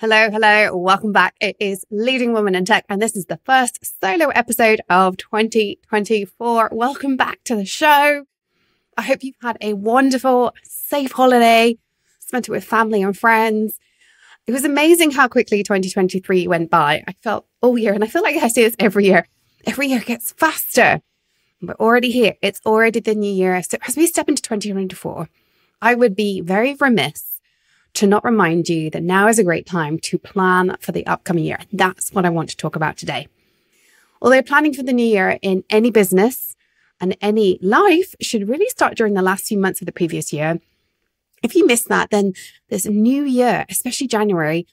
Hello, hello. Welcome back. It is Leading Women in Tech, and this is the first solo episode of 2024. Welcome back to the show. I hope you've had a wonderful, safe holiday, spent it with family and friends. It was amazing how quickly 2023 went by. I felt all year, and I feel like I say this every year. Every year gets faster. We're already here. It's already the new year. So as we step into 2024, I would be very remiss to not remind you that now is a great time to plan for the upcoming year. That's what I want to talk about today. Although planning for the new year in any business and any life should really start during the last few months of the previous year. If you miss that, then this new year, especially January,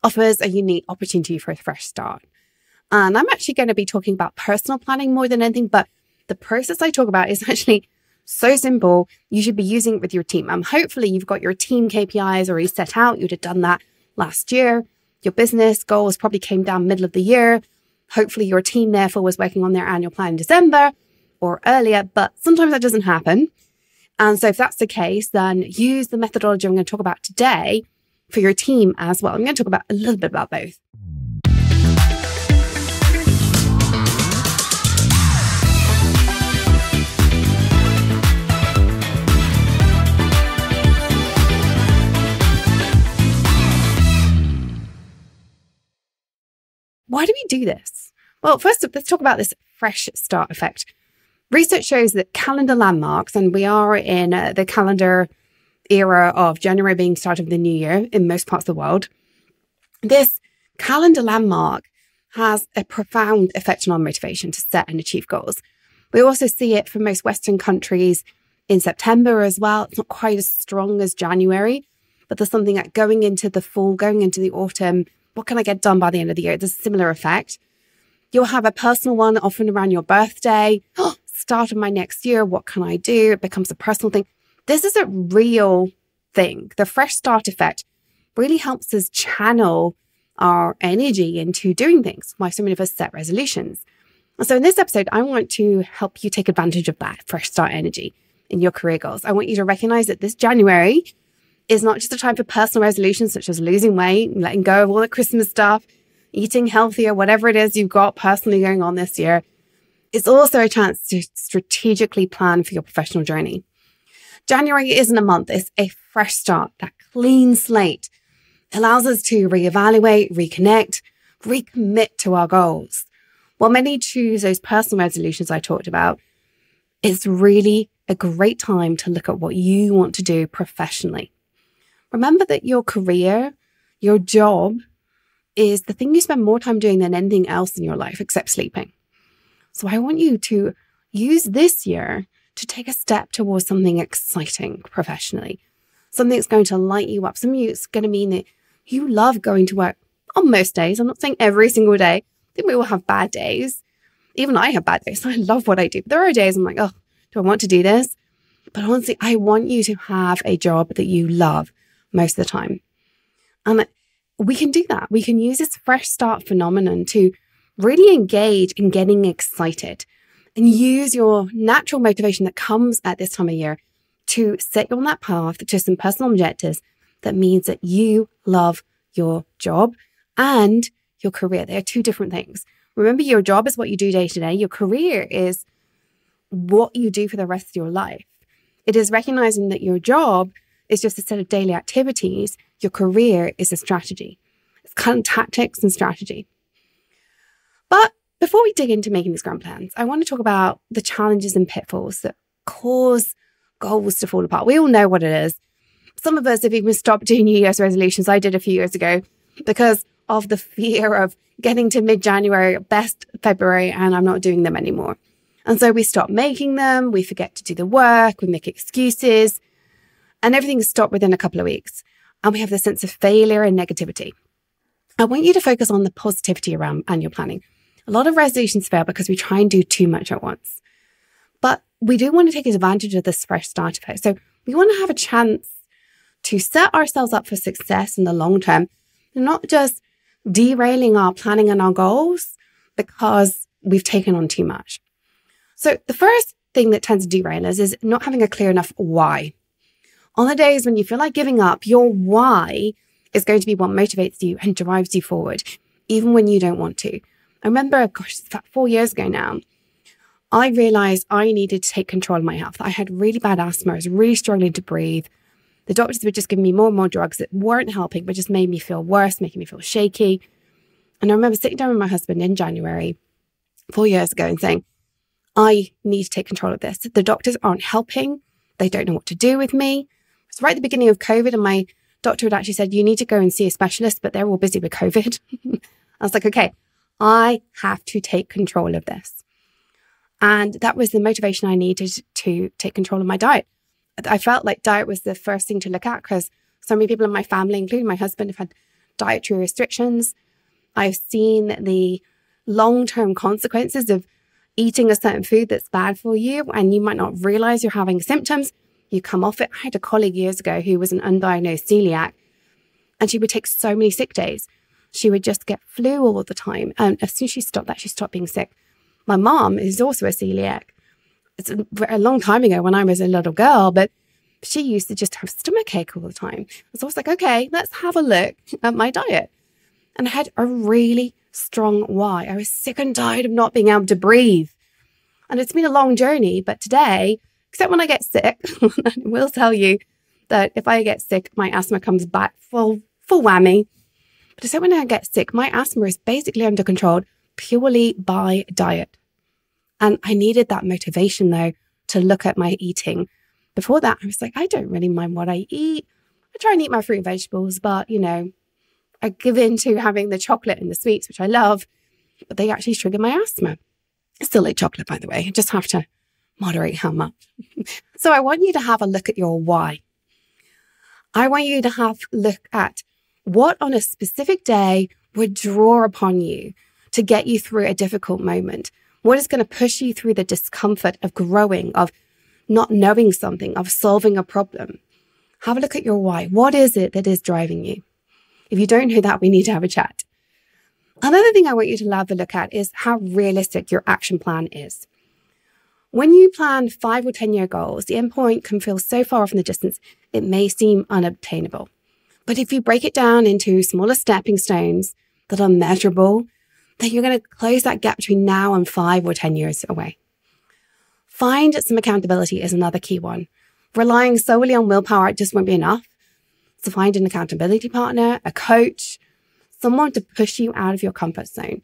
offers a unique opportunity for a fresh start. And I'm actually going to be talking about personal planning more than anything, but the process I talk about is actually so simple. You should be using it with your team. Hopefully you've got your team KPIs already set out. You'd have done that last year. Your business goals probably came down middle of the year. Hopefully your team therefore was working on their annual plan in December or earlier, but sometimes that doesn't happen. And so if that's the case, then use the methodology I'm going to talk about today for your team as well. I'm going to talk about a little bit about both. Why do we do this? Well, first up, let's talk about this fresh start effect. Research shows that calendar landmarks, and we are in the calendar era of January being start of the new year in most parts of the world. This calendar landmark has a profound effect on our motivation to set and achieve goals. We also see it for most Western countries in September as well. It's not quite as strong as January, but there's something that going into the fall, going into the autumn, what can I get done by the end of the year? There's a similar effect. You'll have a personal one often around your birthday. Start of my next year. What can I do? It becomes a personal thing. This is a real thing. The fresh start effect really helps us channel our energy into doing things. Why so many of us set resolutions. And so in this episode, I want to help you take advantage of that fresh start energy in your career goals. I want you to recognize that this January is not just a time for personal resolutions such as losing weight, letting go of all the Christmas stuff, eating healthier, whatever it is you've got personally going on this year. It's also a chance to strategically plan for your professional journey. January isn't a month, it's a fresh start. That clean slate allows us to reevaluate, reconnect, recommit to our goals. While many choose those personal resolutions I talked about, it's really a great time to look at what you want to do professionally. Remember that your career, your job, is the thing you spend more time doing than anything else in your life except sleeping. So I want you to use this year to take a step towards something exciting professionally, something that's going to light you up, something that's going to mean that you love going to work on most days. I'm not saying every single day. I think we all have bad days. Even I have bad days. I love what I do. But there are days I'm like, oh, do I want to do this? But honestly, I want you to have a job that you love most of the time. And we can do that. We can use this fresh start phenomenon to really engage in getting excited and use your natural motivation that comes at this time of year to set you on that path to some personal objectives that means that you love your job and your career. They are two different things. Remember, your job is what you do day to day. Your career is what you do for the rest of your life. It is recognizing that your job is just a set of daily activities. Your career is a strategy. It's kind of tactics and strategy. But before we dig into making these grand plans, I want to talk about the challenges and pitfalls that cause goals to fall apart. We all know what it is. Some of us have even stopped doing New Year's resolutions. I did a few years ago because of the fear of getting to mid-January, best February, and I'm not doing them anymore. And so we stop making them. We forget to do the work. We make excuses. And everything's stopped within a couple of weeks. And we have this sense of failure and negativity. I want you to focus on the positivity around annual planning. A lot of resolutions fail because we try and do too much at once. But we do want to take advantage of this fresh start effect. So we want to have a chance to set ourselves up for success in the long term, and not just derailing our planning and our goals because we've taken on too much. So the first thing that tends to derail us is not having a clear enough why. On the days when you feel like giving up, your why is going to be what motivates you and drives you forward, even when you don't want to. I remember, gosh, it's about 4 years ago now, I realized I needed to take control of my health. I had really bad asthma. I was really struggling to breathe. The doctors were just giving me more and more drugs that weren't helping, but just made me feel worse, making me feel shaky. And I remember sitting down with my husband in January 4 years ago and saying, I need to take control of this. The doctors aren't helping. They don't know what to do with me. It's right at the beginning of COVID, and my doctor had actually said, you need to go and see a specialist, but they're all busy with COVID. I was like, okay, I have to take control of this. And that was the motivation I needed to take control of my diet. I felt like diet was the first thing to look at because so many people in my family, including my husband, have had dietary restrictions. I've seen the long-term consequences of eating a certain food that's bad for you, and you might not realize you're having symptoms. You come off it. I had a colleague years ago who was an undiagnosed celiac, and she would take so many sick days. She would just get flu all the time. And as soon as she stopped that, she stopped being sick. My mom is also a celiac. It's a long time ago when I was a little girl, but she used to just have stomachache all the time. So I was like, okay, let's have a look at my diet. And I had a really strong why. I was sick and tired of not being able to breathe. And it's been a long journey, but today, except when I get sick, I will tell you that if I get sick, my asthma comes back full whammy. But except when I get sick, my asthma is basically under control purely by diet. And I needed that motivation, though, to look at my eating. Before that, I was like, I don't really mind what I eat. I try and eat my fruit and vegetables, but, I give in to having the chocolate and the sweets, which I love, but they actually trigger my asthma. I still eat chocolate, by the way. I just have to moderate how much. So I want you to have a look at your why. I want you to have a look at what on a specific day would draw upon you to get you through a difficult moment. What is going to push you through the discomfort of growing, of not knowing something, of solving a problem? Have a look at your why. What is it that is driving you? If you don't know that, we need to have a chat. Another thing I want you to have a look at is how realistic your action plan is. When you plan 5 or 10 year goals, the end point can feel so far off in the distance, it may seem unobtainable. But if you break it down into smaller stepping stones that are measurable, then you're going to close that gap between now and 5 or 10 years away. Find some accountability is another key one. Relying solely on willpower just won't be enough. So find an accountability partner, a coach, someone to push you out of your comfort zone.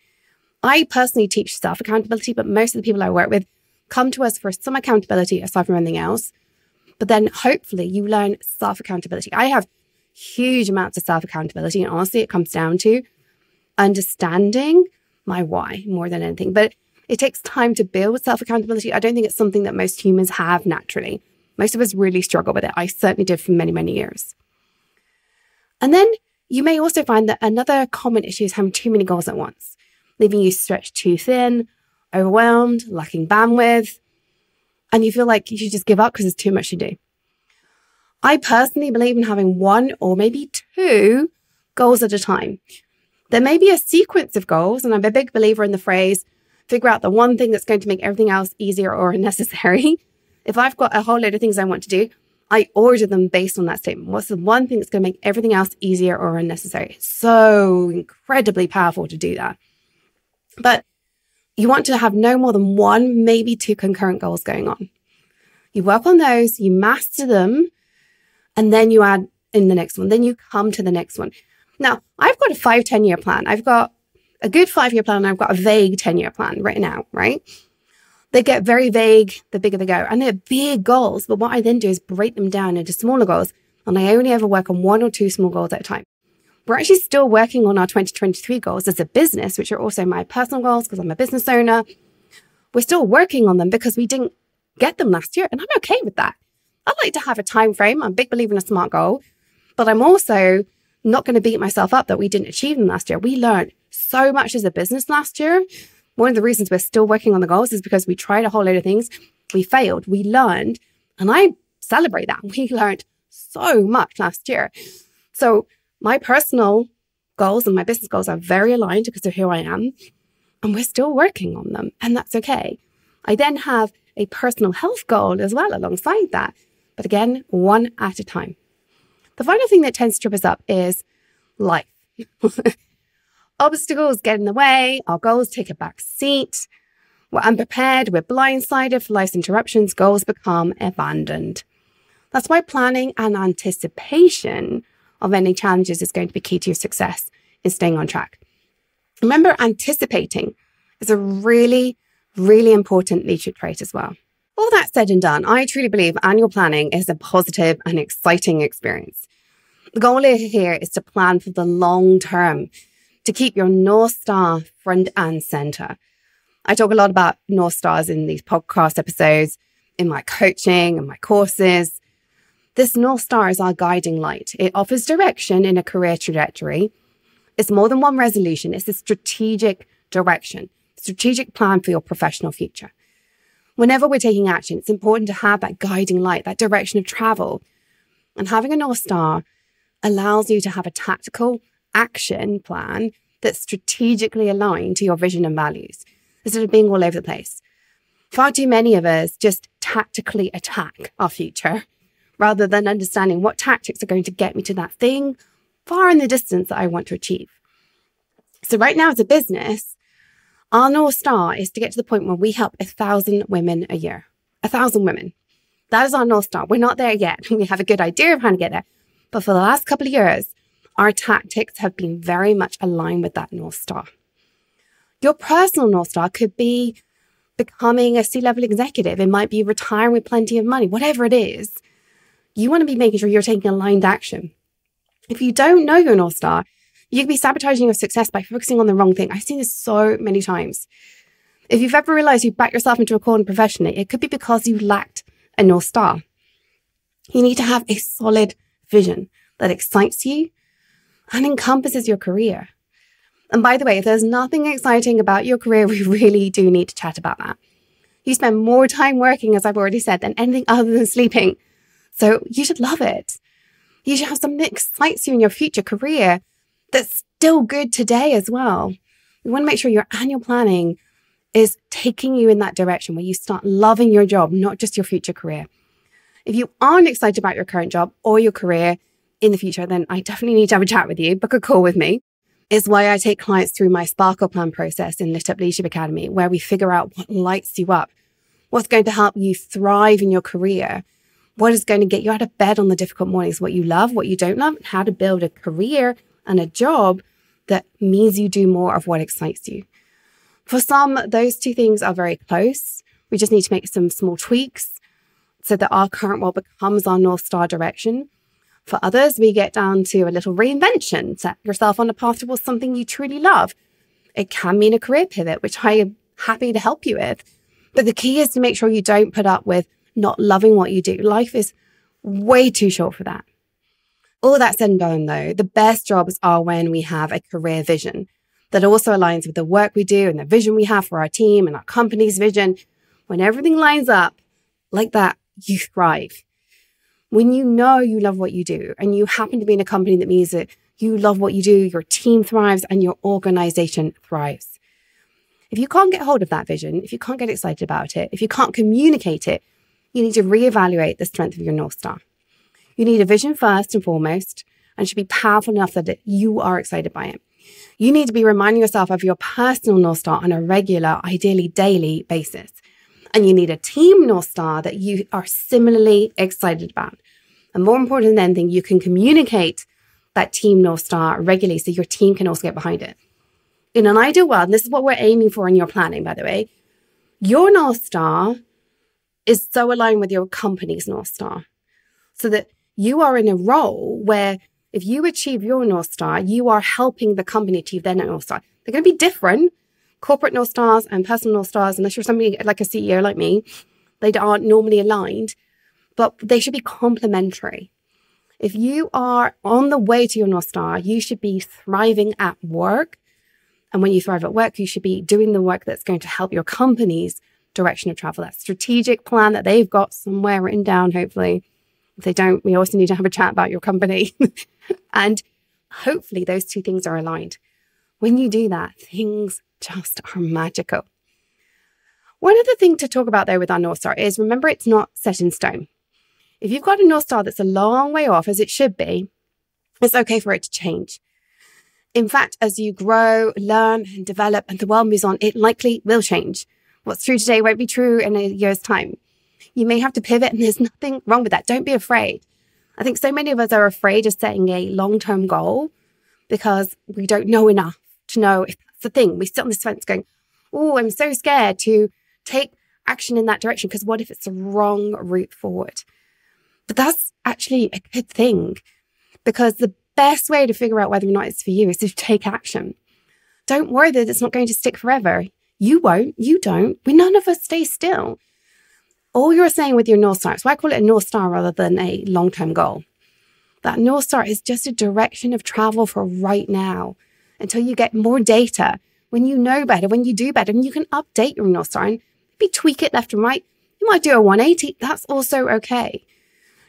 I personally teach self-accountability, but most of the people I work with come to us for some accountability aside from anything else. But then hopefully you learn self-accountability. I have huge amounts of self-accountability, and honestly, it comes down to understanding my why more than anything. But it takes time to build self-accountability. I don't think it's something that most humans have naturally. Most of us really struggle with it. I certainly did for many, many years. And then you may also find that another common issue is having too many goals at once, leaving you stretched too thin, overwhelmed, lacking bandwidth, and you feel like you should just give up because there's too much to do. I personally believe in having 1 or maybe 2 goals at a time. There may be a sequence of goals, and I'm a big believer in the phrase, figure out the one thing that's going to make everything else easier or unnecessary. If I've got a whole load of things I want to do, I order them based on that statement. What's the one thing that's going to make everything else easier or unnecessary? It's so incredibly powerful to do that. But you want to have no more than 1, maybe 2 concurrent goals going on. You work on those, you master them, and then you add in the next one. Then you come to the next one. Now, I've got a 5-10 year plan. I've got a good 5-year plan, and I've got a vague 10-year plan written out, right? They get very vague the bigger they go. And they're big goals. But what I then do is break them down into smaller goals. And I only ever work on 1 or 2 small goals at a time. We're actually still working on our 2023 goals as a business, which are also my personal goals because I'm a business owner. We're still working on them because we didn't get them last year. And I'm okay with that. I like to have a time frame. I'm a big believer in a SMART goal. But I'm also not going to beat myself up that we didn't achieve them last year. We learned so much as a business last year. One of the reasons we're still working on the goals is because we tried a whole load of things. We failed. We learned. And I celebrate that. We learned so much last year. So my personal goals and my business goals are very aligned because of who I am. And we're still working on them. And that's okay. I then have a personal health goal as well alongside that. But again, 1 at a time. The final thing that tends to trip us up is life. Obstacles get in the way, our goals take a back seat. We're unprepared, we're blindsided for life's interruptions, goals become abandoned. That's why planning and anticipation of any challenges is going to be key to your success in staying on track. Remember, anticipating is a really, really important leadership trait as well. All that said and done, I truly believe annual planning is a positive and exciting experience. The goal here is to plan for the long term, to keep your North Star front and center. I talk a lot about North Stars in these podcast episodes, in my coaching and my courses. This North Star is our guiding light. It offers direction in a career trajectory. It's more than one resolution. It's a strategic direction, strategic plan for your professional future. Whenever we're taking action, it's important to have that guiding light, that direction of travel. And having a North Star allows you to have a tactical action plan that's strategically aligned to your vision and values, instead of being all over the place. Far too many of us just tactically attack our future rather than understanding what tactics are going to get me to that thing far in the distance that I want to achieve. So right now as a business, our North Star is to get to the point where we help 1,000 women a year. 1,000 women. That is our North Star. We're not there yet. We have a good idea of how to get there. But for the last couple of years, our tactics have been very much aligned with that North Star. Your personal North Star could be becoming a C-level executive. It might be retiring with plenty of money. Whatever it is, you want to be making sure you're taking aligned action. If you don't know your North Star, you could be sabotaging your success by focusing on the wrong thing. I've seen this so many times. If you've ever realized you backed yourself into a corner professionally, it could be because you lacked a North Star. You need to have a solid vision that excites you and encompasses your career. And by the way, if there's nothing exciting about your career, we really do need to chat about that. You spend more time working, as I've already said, than anything other than sleeping. So you should love it. You should have something that excites you in your future career that's still good today as well. You want to make sure your annual planning is taking you in that direction where you start loving your job, not just your future career. If you aren't excited about your current job or your career in the future, then I definitely need to have a chat with you, book a call with me. It's why I take clients through my Sparkle Plan process in Lit Up Leadership Academy, where we figure out what lights you up, what's going to help you thrive in your career, what is going to get you out of bed on the difficult mornings, what you love, what you don't love, how to build a career and a job that means you do more of what excites you. For some, those two things are very close. We just need to make some small tweaks so that our current role becomes our North Star direction. For others, we get down to a little reinvention, set yourself on a path towards something you truly love. It can mean a career pivot, which I am happy to help you with. But the key is to make sure you don't put up with not loving what you do. Life is way too short for that. All that said and done, though, the best jobs are when we have a career vision that also aligns with the work we do and the vision we have for our team and our company's vision. When everything lines up like that, you thrive. When you know you love what you do and you happen to be in a company that means that you love what you do, your team thrives and your organization thrives. If you can't get hold of that vision, if you can't get excited about it, if you can't communicate it, you need to reevaluate the strength of your North Star. You need a vision first and foremost, and should be powerful enough that you are excited by it. You need to be reminding yourself of your personal North Star on a regular, ideally daily basis. And you need a team North Star that you are similarly excited about. And more important than anything, you can communicate that team North Star regularly so your team can also get behind it. In an ideal world, and this is what we're aiming for in your planning, by the way, your North Star is so aligned with your company's North Star so that you are in a role where if you achieve your North Star, you are helping the company achieve their North Star. They're going to be different. Corporate North Stars and personal North Stars, unless you're somebody like a CEO like me, they aren't normally aligned, but they should be complementary. If you are on the way to your North Star, you should be thriving at work. And when you thrive at work, you should be doing the work that's going to help your company's direction of travel, that strategic plan that they've got somewhere written down, hopefully. If they don't, we also need to have a chat about your company. And hopefully those two things are aligned. When you do that, things just are magical. One other thing to talk about though with our North Star is, remember, it's not set in stone. If you've got a North Star that's a long way off, as it should be, it's okay for it to change. In fact, as you grow, learn, and develop, and the world moves on, it likely will change. What's true today won't be true in a year's time. You may have to pivot, and there's nothing wrong with that. Don't be afraid. I think so many of us are afraid of setting a long-term goal because we don't know enough to know if that's the thing. We sit on this fence going, oh, I'm so scared to take action in that direction because what if it's the wrong route forward? But that's actually a good thing, because the best way to figure out whether or not it's for you is to take action. Don't worry that it's not going to stick forever. You won't. You don't. None of us stay still. All you're saying with your North Star, so I call it a North Star rather than a long-term goal. That North Star is just a direction of travel for right now until you get more data. When you know better, when you do better, and you can update your North Star and maybe tweak it left and right. You might do a 180. That's also okay.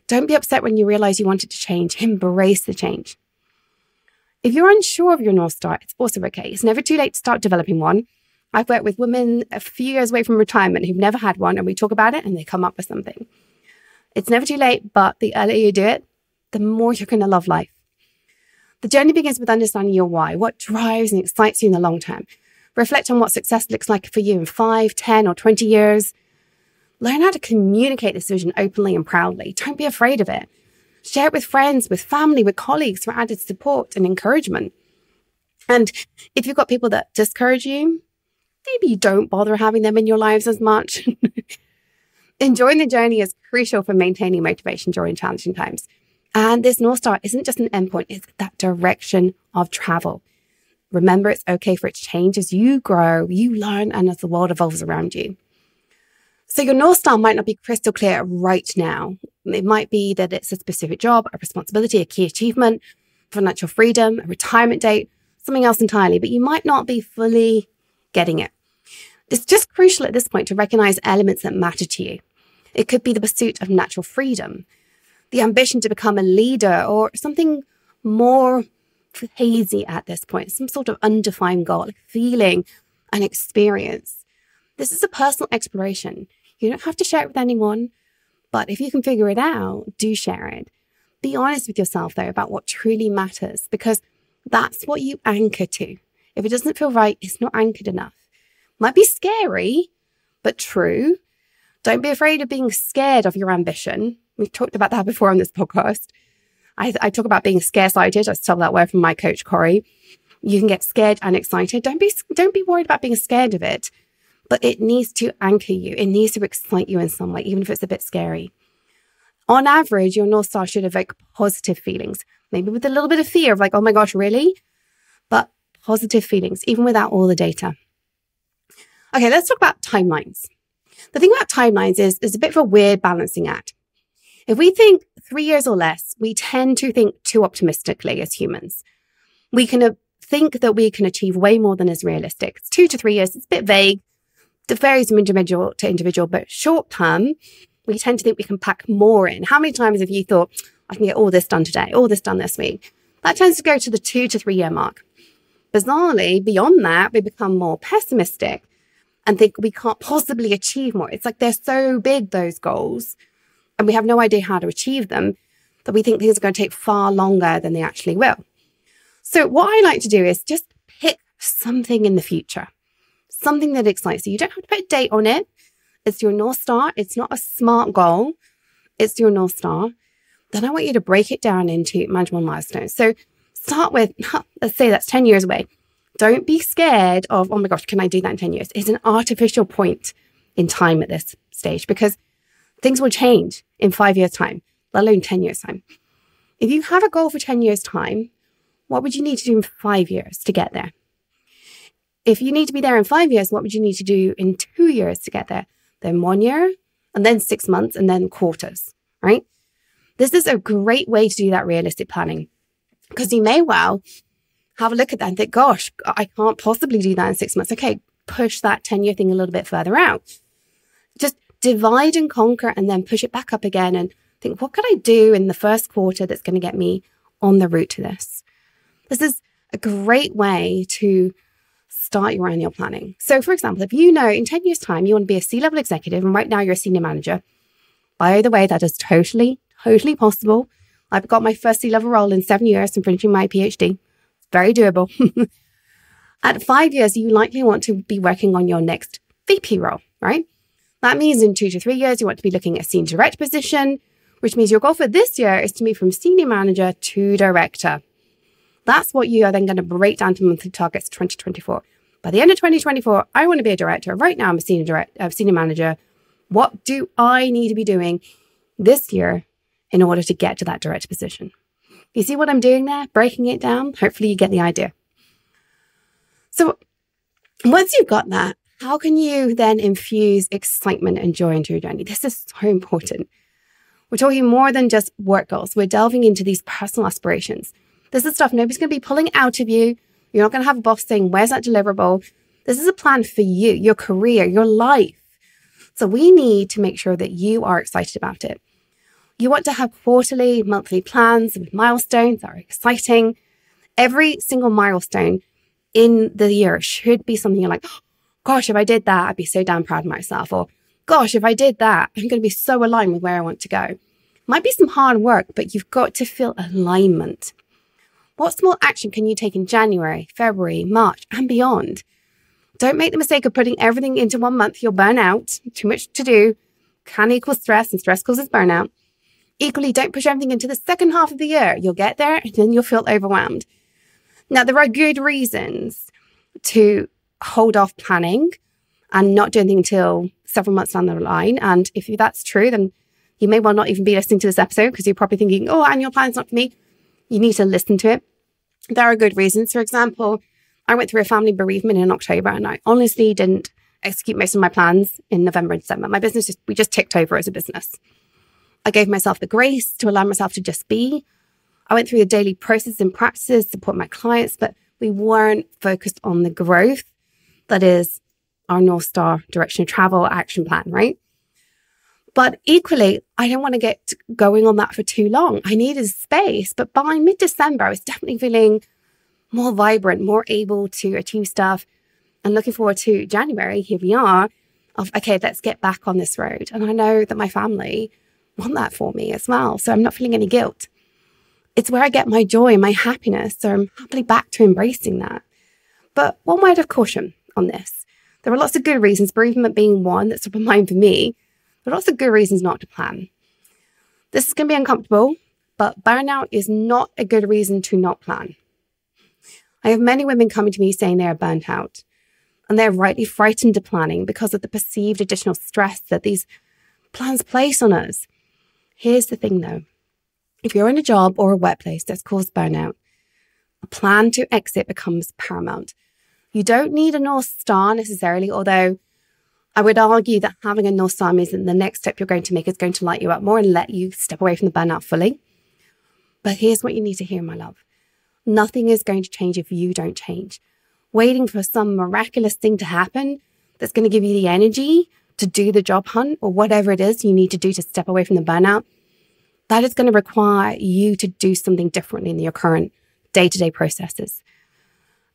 Don't be upset when you realize you want it to change. Embrace the change. If you're unsure of your North Star, it's also okay. It's never too late to start developing one. I've worked with women a few years away from retirement who've never had one, and we talk about it and they come up with something. It's never too late, but the earlier you do it, the more you're going to love life. The journey begins with understanding your why, what drives and excites you in the long term. Reflect on what success looks like for you in 5, 10, or 20 years. Learn how to communicate this vision openly and proudly. Don't be afraid of it. Share it with friends, with family, with colleagues for added support and encouragement. And if you've got people that discourage you, maybe you don't bother having them in your lives as much. Enjoying the journey is crucial for maintaining motivation during challenging times. And this North Star isn't just an endpoint, it's that direction of travel. Remember, it's okay for it to change as you grow, you learn, and as the world evolves around you. So your North Star might not be crystal clear right now. It might be that it's a specific job, a responsibility, a key achievement, financial freedom, a retirement date, something else entirely, but you might not be fully getting it. It's just crucial at this point to recognize elements that matter to you. It could be the pursuit of natural freedom, the ambition to become a leader, or something more hazy at this point, some sort of undefined goal, like feeling and experience. This is a personal exploration. You don't have to share it with anyone, but if you can figure it out, do share it. Be honest with yourself, though, about what truly matters, because that's what you anchor to. If it doesn't feel right, it's not anchored enough. Might be scary, but true. Don't be afraid of being scared of your ambition. We've talked about that before on this podcast. I talk about being scare-sighted. I stole that word from my coach, Corey. You can get scared and excited. Don't be worried about being scared of it, but it needs to anchor you. It needs to excite you in some way, even if it's a bit scary. On average, your North Star should evoke positive feelings, maybe with a little bit of fear of like, oh my gosh, really? But positive feelings, even without all the data. Okay, let's talk about timelines. The thing about timelines is a bit of a weird balancing act. If we think 3 years or less, we tend to think too optimistically as humans. We can think that we can achieve way more than is realistic. It's 2 to 3 years. It's a bit vague. It varies from individual to individual, but short term, we tend to think we can pack more in. How many times have you thought, I can get all this done today, all this done this week? That tends to go to the 2 to 3 year mark. Bizarrely, beyond that, we become more pessimistic and think we can't possibly achieve more. It's like they're so big, those goals, and we have no idea how to achieve them, that we think things are going to take far longer than they actually will. So what I like to do is just pick something in the future, something that excites you. You don't have to put a date on it. It's your North Star. It's not a SMART goal. It's your North Star. Then I want you to break it down into manageable milestones. So start with, let's say that's 10 years away. Don't be scared of, oh my gosh, can I do that in 10 years? It's an artificial point in time at this stage, because things will change in 5 years' time, let alone 10 years' time. If you have a goal for 10 years' time, what would you need to do in 5 years to get there? If you need to be there in 5 years, what would you need to do in 2 years to get there? Then 1 year, and then 6 months, and then quarters, right? This is a great way to do that realistic planning, because you may well have a look at that and think, gosh, I can't possibly do that in 6 months. Okay, push that 10-year thing a little bit further out. Just divide and conquer, and then push it back up again and think, what could I do in the first quarter that's going to get me on the route to this? This is a great way to start your annual planning. So for example, if you know in 10 years' time, you want to be a C-level executive, and right now you're a senior manager, by the way, that is totally possible. I've got my first C-level role in 7 years and finishing my PhD. very doable. At 5 years, you likely want to be working on your next VP role, right? That means in 2 to 3 years, you want to be looking at a senior director position, which means your goal for this year is to move from senior manager to director. That's what you are then going to break down to monthly targets 2024. By the end of 2024, I want to be a director. Right now, I'm a senior manager. What do I need to be doing this year in order to get to that director position? You see what I'm doing there? Breaking it down? Hopefully you get the idea. So once you've got that, how can you then infuse excitement and joy into your journey? This is so important. We're talking more than just work goals. We're delving into these personal aspirations. This is stuff nobody's going to be pulling out of you. You're not going to have a boss saying, where's that deliverable? This is a plan for you, your career, your life. So we need to make sure that you are excited about it. You want to have quarterly, monthly plans with milestones that are exciting. Every single milestone in the year should be something you're like, oh, gosh, if I did that, I'd be so damn proud of myself. Or, gosh, if I did that, I'm going to be so aligned with where I want to go. Might be some hard work, but you've got to feel alignment. What small action can you take in January, February, March, and beyond? Don't make the mistake of putting everything into 1 month. You'll burn out. Too much to do can equal stress, and stress causes burnout. Equally, don't push everything into the second half of the year. You'll get there, and then you'll feel overwhelmed. Now, there are good reasons to hold off planning and not do anything until several months down the line. And if that's true, then you may well not even be listening to this episode because you're probably thinking, oh, annual plan's not for me. You need to listen to it. There are good reasons. For example, I went through a family bereavement in October and I honestly didn't execute most of my plans in November and December. My business, we just ticked over as a business. I gave myself the grace to allow myself to just be. I went through the daily processes and practices to support my clients, but we weren't focused on the growth that is our North Star direction of travel action plan, right? But equally, I didn't want to get going on that for too long. I needed space, but by mid-December, I was definitely feeling more vibrant, more able to achieve stuff. And looking forward to January, here we are, of, okay, let's get back on this road. And I know that my family want that for me as well. So I'm not feeling any guilt. It's where I get my joy and my happiness. So I'm happily back to embracing that. But one word of caution on this. There are lots of good reasons, bereavement being one that's top of mind for me, but lots of good reasons not to plan. This is going to be uncomfortable, but burnout is not a good reason to not plan. I have many women coming to me saying they are burnt out, and they're rightly frightened of planning because of the perceived additional stress that these plans place on us. Here's the thing though. If you're in a job or a workplace that's caused burnout, a plan to exit becomes paramount. You don't need a North Star necessarily, although I would argue that having a North Star means that the next step you're going to make is going to light you up more and let you step away from the burnout fully. But here's what you need to hear, my love. Nothing is going to change if you don't change. Waiting for some miraculous thing to happen that's going to give you the energy to do the job hunt or whatever it is you need to do to step away from the burnout, that is going to require you to do something differently in your current day-to-day processes.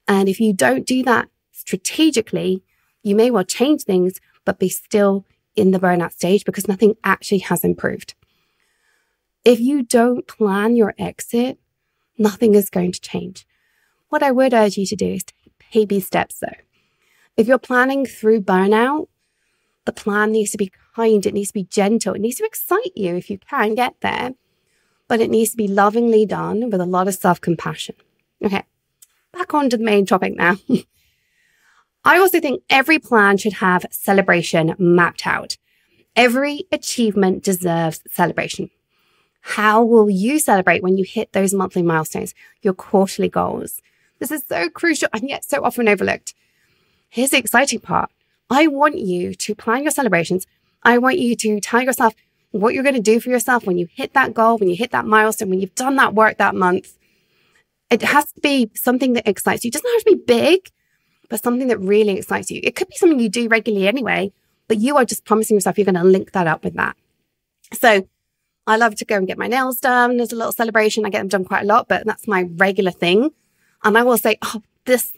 And if you don't do that strategically, you may well change things, but be still in the burnout stage because nothing actually has improved. If you don't plan your exit, nothing is going to change. What I would urge you to do is take baby steps though. If you're planning through burnout, the plan needs to be kind, it needs to be gentle, it needs to excite you if you can get there, but it needs to be lovingly done with a lot of self-compassion. Okay, back on to the main topic now. I also think every plan should have celebration mapped out. Every achievement deserves celebration. How will you celebrate when you hit those monthly milestones, your quarterly goals? This is so crucial and yet so often overlooked. Here's the exciting part. I want you to plan your celebrations. I want you to tell yourself what you're going to do for yourself when you hit that goal, when you hit that milestone, when you've done that work that month. It has to be something that excites you. It doesn't have to be big, but something that really excites you. It could be something you do regularly anyway, but you are just promising yourself you're going to link that up with that. So I love to go and get my nails done. There's a little celebration. I get them done quite a lot, but that's my regular thing. And I will say, oh, this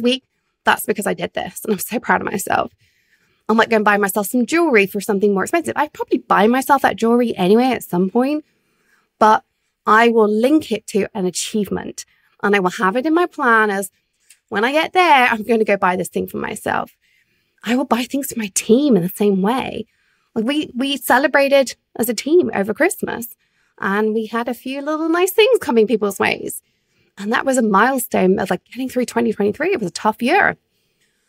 week, that's because I did this. And I'm so proud of myself. I might go and buy myself some jewelry for something more expensive. I'd probably buy myself that jewelry anyway at some point, but I will link it to an achievement. And I will have it in my plan as when I get there, I'm going to go buy this thing for myself. I will buy things for my team in the same way. Like we celebrated as a team over Christmas, and we had a few little nice things coming people's ways. And that was a milestone of like getting through 2023. It was a tough year.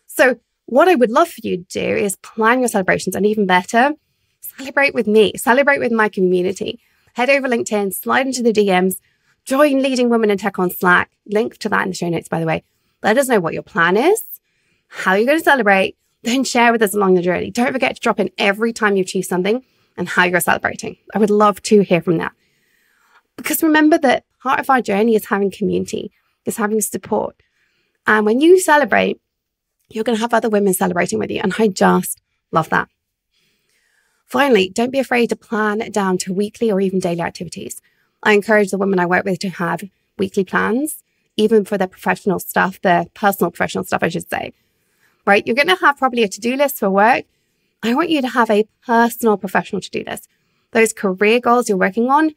So what I would love for you to do is plan your celebrations, and even better, celebrate with me, celebrate with my community. Head over LinkedIn, slide into the DMs, join Leading Women in Tech on Slack. Link to that in the show notes, by the way. Let us know what your plan is, how you're going to celebrate, then share with us along the journey. Don't forget to drop in every time you achieve something and how you're celebrating. I would love to hear from that. Because remember that part of our journey is having community, is having support. And when you celebrate, you're going to have other women celebrating with you. And I just love that. Finally, don't be afraid to plan it down to weekly or even daily activities. I encourage the women I work with to have weekly plans, even for their professional stuff, their personal professional stuff, I should say. Right? You're going to have probably a to-do list for work. I want you to have a personal professional to-do list. Those career goals you're working on,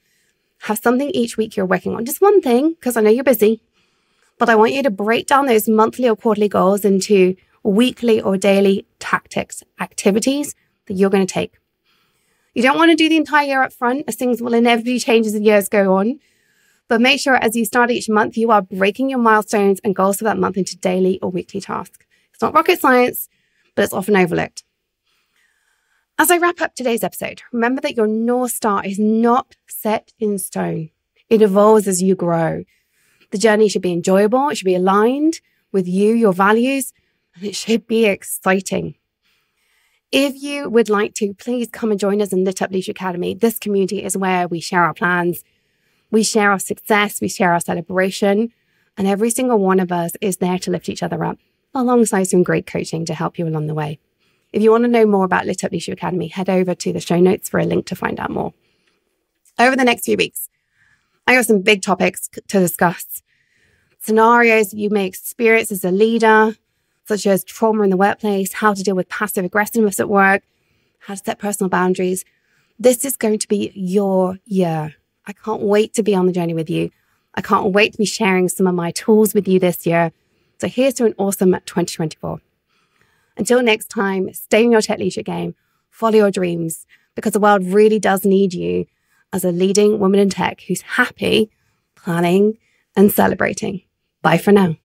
have something each week you're working on. Just one thing, because I know you're busy. But I want you to break down those monthly or quarterly goals into weekly or daily tactics, activities that you're going to take. You don't want to do the entire year up front, as things will inevitably change as the years go on. But make sure as you start each month, you are breaking your milestones and goals for that month into daily or weekly tasks. It's not rocket science, but it's often overlooked. As I wrap up today's episode, remember that your North Star is not set in stone. It evolves as you grow. The journey should be enjoyable. It should be aligned with you, your values, and it should be exciting. If you would like to, please come and join us in Lit Up Leadership Academy. This community is where we share our plans, we share our success, we share our celebration, and every single one of us is there to lift each other up, alongside some great coaching to help you along the way. If you want to know more about Lit Up Leadership Academy, head over to the show notes for a link to find out more. Over the next few weeks, I have some big topics to discuss. Scenarios you may experience as a leader, such as trauma in the workplace, how to deal with passive aggressiveness at work, how to set personal boundaries. This is going to be your year. I can't wait to be on the journey with you. I can't wait to be sharing some of my tools with you this year. So here's to an awesome 2024. Until next time, stay in your tech leadership game, follow your dreams, because the world really does need you as a leading woman in tech who's happy, planning, and celebrating. Bye for now.